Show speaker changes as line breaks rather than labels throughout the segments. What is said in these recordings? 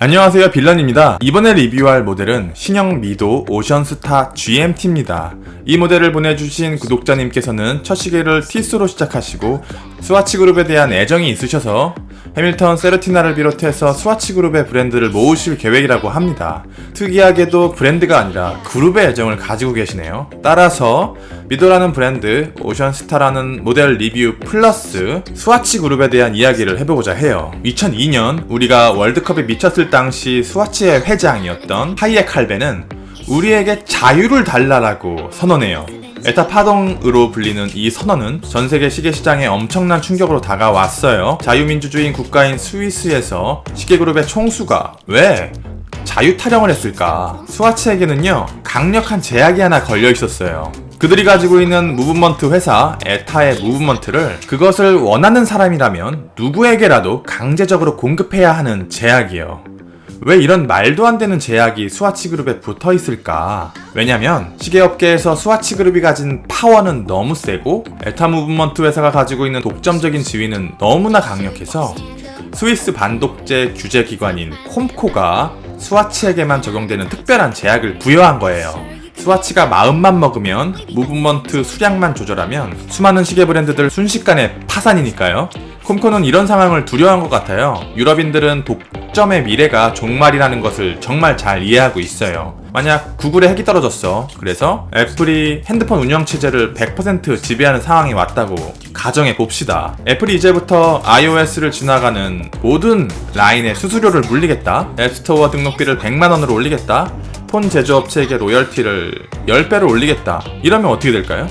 안녕하세요, 빌런입니다. 이번에 리뷰할 모델은 신형 미도 오션스타 GMT입니다. 이 모델을 보내주신 구독자님께서는 첫 시계를 티스로 시작하시고 스와치 그룹에 대한 애정이 있으셔서 해밀턴 세르티나를 비롯해서 스와치 그룹의 브랜드를 모으실 계획이라고 합니다. 특이하게도 브랜드가 아니라 그룹의 애정을 가지고 계시네요. 따라서 미도라는 브랜드, 오션스타라는 모델 리뷰 플러스 스와치 그룹에 대한 이야기를 해보고자 해요. 2002년 우리가 월드컵에 미쳤을 당시 스와치의 회장이었던 하이엑 할베는 우리에게 자유를 달라라고 선언해요. 에타 파동으로 불리는 이 선언은 전세계 시계 시장에 엄청난 충격으로 다가왔어요. 자유민주주의인 국가인 스위스에서 시계그룹의 총수가 왜 자유 타령을 했을까? 스와치에게는요, 강력한 제약이 하나 걸려 있었어요. 그들이 가지고 있는 무브먼트 회사 에타의 무브먼트를 그것을 원하는 사람이라면 누구에게라도 강제적으로 공급해야 하는 제약이요. 왜 이런 말도 안 되는 제약이 스와치 그룹에 붙어 있을까? 왜냐면 시계업계에서 스와치 그룹이 가진 파워는 너무 세고 에타 무브먼트 회사가 가지고 있는 독점적인 지위는 너무나 강력해서 스위스 반독재 규제 기관인 콤코가 스와치에게만 적용되는 특별한 제약을 부여한 거예요. 스와치가 마음만 먹으면 무브먼트 수량만 조절하면 수많은 시계 브랜드들 순식간에 파산이니까요. 콤코는 이런 상황을 두려워한 것 같아요. 유럽인들은 독점의 미래가 종말이라는 것을 정말 잘 이해하고 있어요. 만약 구글의 핵이 떨어졌어. 그래서 애플이 핸드폰 운영체제를 100% 지배하는 상황이 왔다고 가정해 봅시다. 애플이 이제부터 iOS를 지나가는 모든 라인에 수수료를 물리겠다. 앱스토어 등록비를 100만원으로 올리겠다. 폰 제조업체에게 로열티를 10배로 올리겠다. 이러면 어떻게 될까요?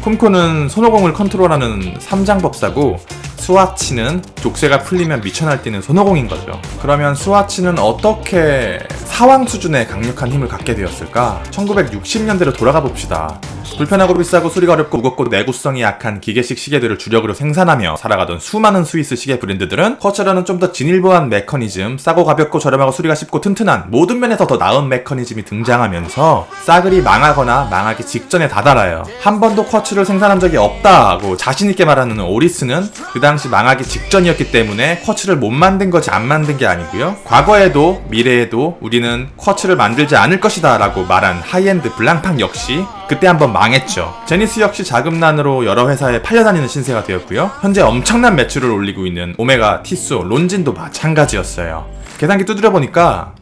콤코는 손오공을 컨트롤하는 삼장법사고 스와치는 족쇄가 풀리면 미쳐 날뛰는 손오공인 거죠. 그러면 스와치는 어떻게 사왕 수준의 강력한 힘을 갖게 되었을까? 1960년대로 돌아가 봅시다. 불편하고 비싸고 소리가 어렵고 무겁고 내구성이 약한 기계식 시계들을 주력으로 생산하며 살아가던 수많은 스위스 시계 브랜드들은 쿼츠라는 좀 더 진일보한 메커니즘, 싸고 가볍고 저렴하고 수리가 쉽고 튼튼한 모든 면에서 더 나은 메커니즘이 등장하면서 싸그리 망하거나 망하기 직전에 다다라요. 한 번도 쿼츠를 생산한 적이 없다고 자신있게 말하는 오리스는 그 당시 망하기 직전이었기 때문에 쿼츠를 못 만든 거지 안 만든 게 아니고요. 과거에도 미래에도 우리는 쿼츠를 만들지 않을 것이다 라고 말한 하이엔드 블랑팡 역시 그때 한번 망했죠. 제니스 역시 자금난으로 여러 회사에 팔려다니는 신세가 되었고요. 현재 엄청난 매출을 올리고 있는 오메가, 티소, 론진도 마찬가지였어요. 계산기 두드려보니까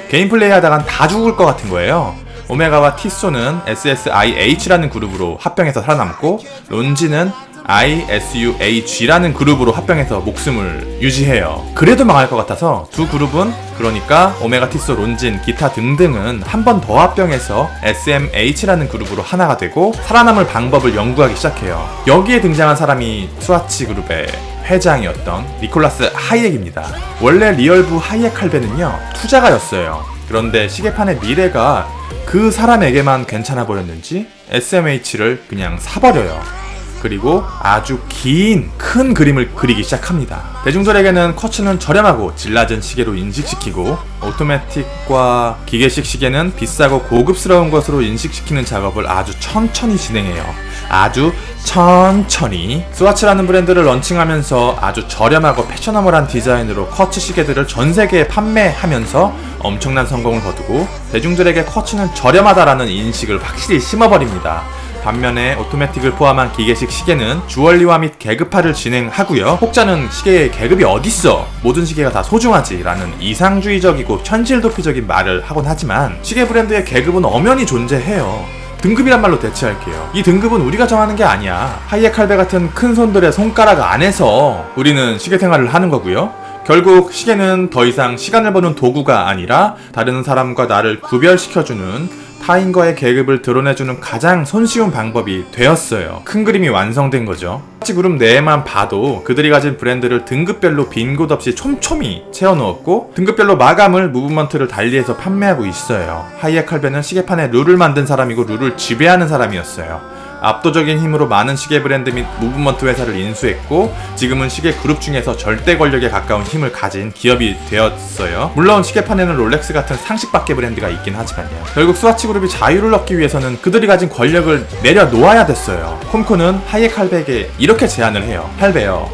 개인 플레이 하다간 다 죽을 것 같은 거예요. 오메가와 티소는 SSIH라는 그룹으로 합병해서 살아남고 론진은 ISUH라는 그룹으로 합병해서 목숨을 유지해요. 그래도 망할 것 같아서 두 그룹은, 그러니까 오메가, 티소, 론진, 기타 등등은 한 번 더 합병해서 SMH라는 그룹으로 하나가 되고 살아남을 방법을 연구하기 시작해요. 여기에 등장한 사람이 스와치 그룹의 회장이었던 니콜라스 하이엑입니다. 원래 리얼부 하이엑 할베는요, 투자가였어요. 그런데 시계판의 미래가 그 사람에게만 괜찮아 보였는지 SMH를 그냥 사버려요. 그리고 아주 긴 큰 그림을 그리기 시작합니다. 대중들에게는 쿼츠는 저렴하고 질 낮은 시계로 인식시키고 오토매틱과 기계식 시계는 비싸고 고급스러운 것으로 인식시키는 작업을 아주 천천히 진행해요. 아주 천천히. 스와치라는 브랜드를 런칭하면서 아주 저렴하고 패셔너블한 디자인으로 쿼츠 시계들을 전 세계에 판매하면서 엄청난 성공을 거두고 대중들에게 쿼츠는 저렴하다라는 인식을 확실히 심어버립니다. 반면에 오토매틱을 포함한 기계식 시계는 주얼리화 및 계급화를 진행하고요. 혹자는 시계의 계급이 어딨어? 모든 시계가 다 소중하지 라는 이상주의적이고 현실도피적인 말을 하곤 하지만 시계 브랜드의 계급은 엄연히 존재해요. 등급이란 말로 대체할게요. 이 등급은 우리가 정하는 게 아니야. 하이엑 할베 같은 큰 손들의 손가락 안에서 우리는 시계 생활을 하는 거고요. 결국 시계는 더 이상 시간을 버는 도구가 아니라 다른 사람과 나를 구별시켜주는 타인과의 계급을 드러내주는 가장 손쉬운 방법이 되었어요. 큰 그림이 완성된 거죠. 스와치 그룹 내에만 봐도 그들이 가진 브랜드를 등급별로 빈 곳 없이 촘촘히 채워넣었고 등급별로 마감을 무브먼트를 달리해서 판매하고 있어요. 하이엑 할베는 시계판에 룰을 만든 사람이고 룰을 지배하는 사람이었어요. 압도적인 힘으로 많은 시계 브랜드 및 무브먼트 회사를 인수했고 지금은 시계 그룹 중에서 절대 권력에 가까운 힘을 가진 기업이 되었어요. 물론 시계판에는 롤렉스 같은 상식밖의 브랜드가 있긴 하지만요. 결국 스와치 그룹이 자유를 얻기 위해서는 그들이 가진 권력을 내려놓아야 됐어요. 콤코는 하이엑 할베에게 이렇게 제안을 해요. 할베요,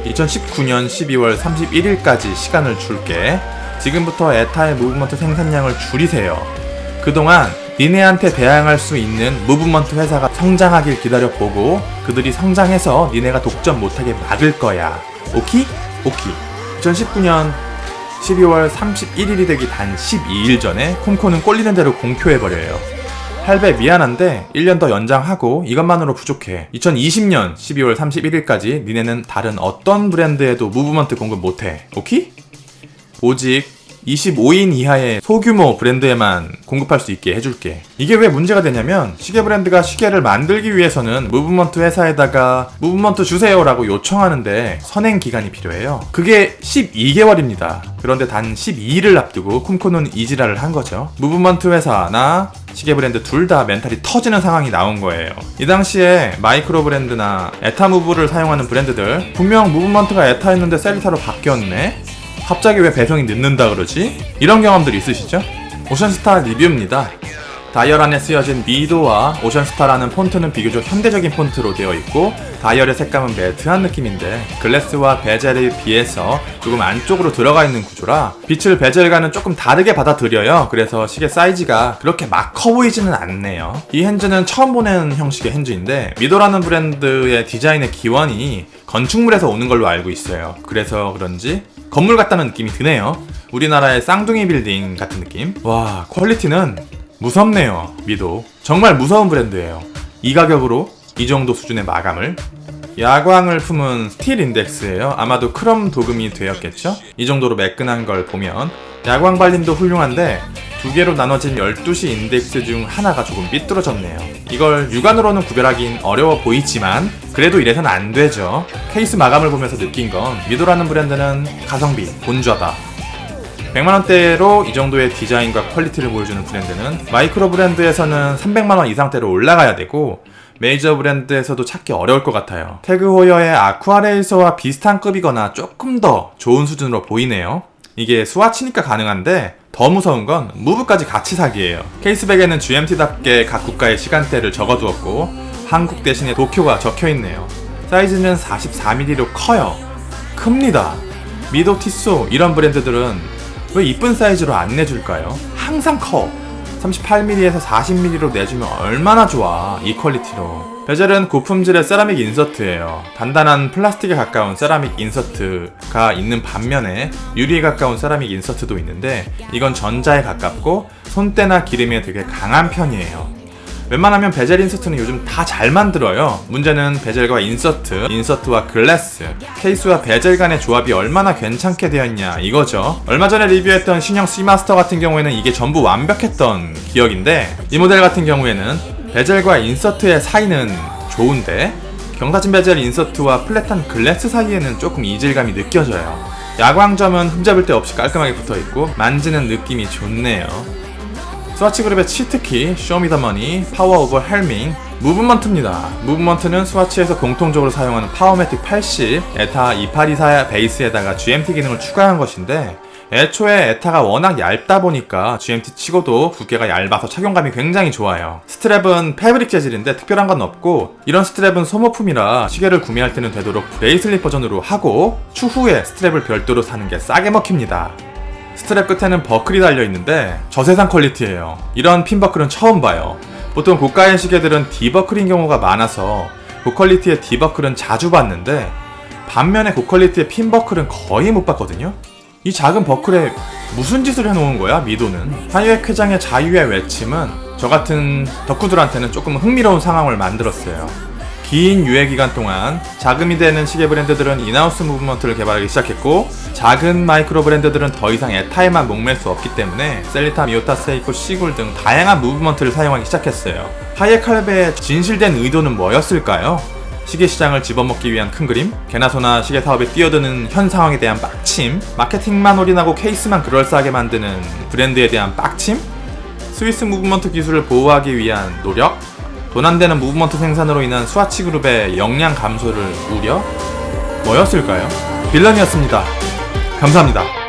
2019년 12월 31일까지 시간을 줄게. 지금부터 에타의 무브먼트 생산량을 줄이세요. 그동안 니네한테 대항할 수 있는 무브먼트 회사가 성장하길 기다려보고 그들이 성장해서 니네가 독점 못하게 막을 거야. 오키? 오키. 2019년 12월 31일이 되기 단 12일 전에 콤코는 꼴리는 대로 공표해버려요. 할배 미안한데 1년 더 연장하고 이것만으로 부족해. 2020년 12월 31일까지 니네는 다른 어떤 브랜드에도 무브먼트 공급 못해. 오키? 오직 25인 이하의 소규모 브랜드에만 공급할 수 있게 해줄게. 이게 왜 문제가 되냐면 시계 브랜드가 시계를 만들기 위해서는 무브먼트 회사에다가 무브먼트 주세요라고 요청하는데 선행 기간이 필요해요. 그게 12개월입니다. 그런데 단 12일을 앞두고 콤코는 이지랄을 한 거죠. 무브먼트 회사나 시계 브랜드 둘 다 멘탈이 터지는 상황이 나온 거예요. 이 당시에 마이크로 브랜드나 에타무브를 사용하는 브랜드들 분명 무브먼트가 에타였는데 셀리타로 바뀌었네? 갑자기 왜 배송이 늦는다 그러지? 이런 경험들 있으시죠? 오션스타 리뷰입니다. 다이얼 안에 쓰여진 미도와 오션스타라는 폰트는 비교적 현대적인 폰트로 되어 있고 다이얼의 색감은 매트한 느낌인데 글래스와 베젤에 비해서 조금 안쪽으로 들어가 있는 구조라 빛을 베젤과는 조금 다르게 받아들여요. 그래서 시계 사이즈가 그렇게 막 커 보이지는 않네요. 이 핸즈는 처음 보는 형식의 핸즈인데 미도라는 브랜드의 디자인의 기원이 건축물에서 오는 걸로 알고 있어요. 그래서 그런지 건물 같다는 느낌이 드네요. 우리나라의 쌍둥이 빌딩 같은 느낌. 와, 퀄리티는 무섭네요. 미도 정말 무서운 브랜드예요. 이 가격으로 이 정도 수준의 마감을. 야광을 품은 스틸 인덱스예요. 아마도 크롬 도금이 되었겠죠? 이 정도로 매끈한 걸 보면 야광 발림도 훌륭한데 두 개로 나눠진 12시 인덱스 중 하나가 조금 삐뚤어졌네요. 이걸 육안으로는 구별하긴 어려워 보이지만 그래도 이래선 안 되죠. 케이스 마감을 보면서 느낀 건 미도라는 브랜드는 가성비, 본좌다. 100만원대로 이 정도의 디자인과 퀄리티를 보여주는 브랜드는 마이크로 브랜드에서는 300만원 이상대로 올라가야 되고 메이저 브랜드에서도 찾기 어려울 것 같아요. 태그 호여의 아쿠아레이서와 비슷한 급이거나 조금 더 좋은 수준으로 보이네요. 이게 스와치니까 가능한데 더 무서운 건 무브까지 같이 사기예요. 케이스백에는 GMT답게 각 국가의 시간대를 적어두었고 한국 대신에 도쿄가 적혀있네요. 사이즈는 44mm로 커요. 큽니다. 미도, 티쏘 이런 브랜드들은 왜 이쁜 사이즈로 안 내줄까요? 항상 커. 38mm에서 40mm로 내주면 얼마나 좋아. 이 퀄리티로. 베젤은 고품질의 세라믹 인서트예요. 단단한 플라스틱에 가까운 세라믹 인서트가 있는 반면에 유리에 가까운 세라믹 인서트도 있는데 이건 전자에 가깝고 손때나 기름에 되게 강한 편이에요. 웬만하면 베젤 인서트는 요즘 다 잘 만들어요. 문제는 베젤과 인서트와 글래스, 케이스와 베젤 간의 조합이 얼마나 괜찮게 되었냐 이거죠. 얼마 전에 리뷰했던 신형 C마스터 같은 경우에는 이게 전부 완벽했던 기억인데 이 모델 같은 경우에는 베젤과 인서트의 사이는 좋은데 경사진 베젤 인서트와 플랫한 글래스 사이에는 조금 이질감이 느껴져요. 야광점은 흠잡을 데 없이 깔끔하게 붙어있고 만지는 느낌이 좋네요. 스와치 그룹의 치트키, 쇼미더머니, 파워 오버 헬밍, 무브먼트입니다. 무브먼트는 스와치에서 공통적으로 사용하는 파워매틱 80, 에타 2824 베이스에다가 GMT 기능을 추가한 것인데 애초에 에타가 워낙 얇다 보니까 GMT 치고도 두께가 얇아서 착용감이 굉장히 좋아요. 스트랩은 패브릭 재질인데 특별한 건 없고 이런 스트랩은 소모품이라 시계를 구매할 때는 되도록 브레이슬릿 버전으로 하고 추후에 스트랩을 별도로 사는 게 싸게 먹힙니다. 스트랩 끝에는 버클이 달려있는데 저세상 퀄리티예요. 이런 핀 버클은 처음 봐요. 보통 고가의 시계들은 디버클인 경우가 많아서 고퀄리티의 디버클은 자주 봤는데 반면에 고퀄리티의 핀 버클은 거의 못 봤거든요. 이 작은 버클에 무슨 짓을 해놓은 거야 미도는. 하이웨 쾌장의 자유의 외침은 저같은 덕후들한테는 조금 흥미로운 상황을 만들었어요. 긴 유예기간 동안 자금이 되는 시계 브랜드들은 인하우스 무브먼트를 개발하기 시작했고 작은 마이크로 브랜드들은 더 이상 에타에만 목맬 수 없기 때문에 셀리타, 미오타, 세이코, 시굴 등 다양한 무브먼트를 사용하기 시작했어요. 하이에칼베의 진실된 의도는 뭐였을까요? 시계 시장을 집어먹기 위한 큰 그림? 개나소나 시계 사업에 뛰어드는 현 상황에 대한 빡침? 마케팅만 올인하고 케이스만 그럴싸하게 만드는 브랜드에 대한 빡침? 스위스 무브먼트 기술을 보호하기 위한 노력? 돈 안 되는 무브먼트 생산으로 인한 스와치 그룹의 역량 감소를 우려? 뭐였을까요? 빌런이었습니다. 감사합니다.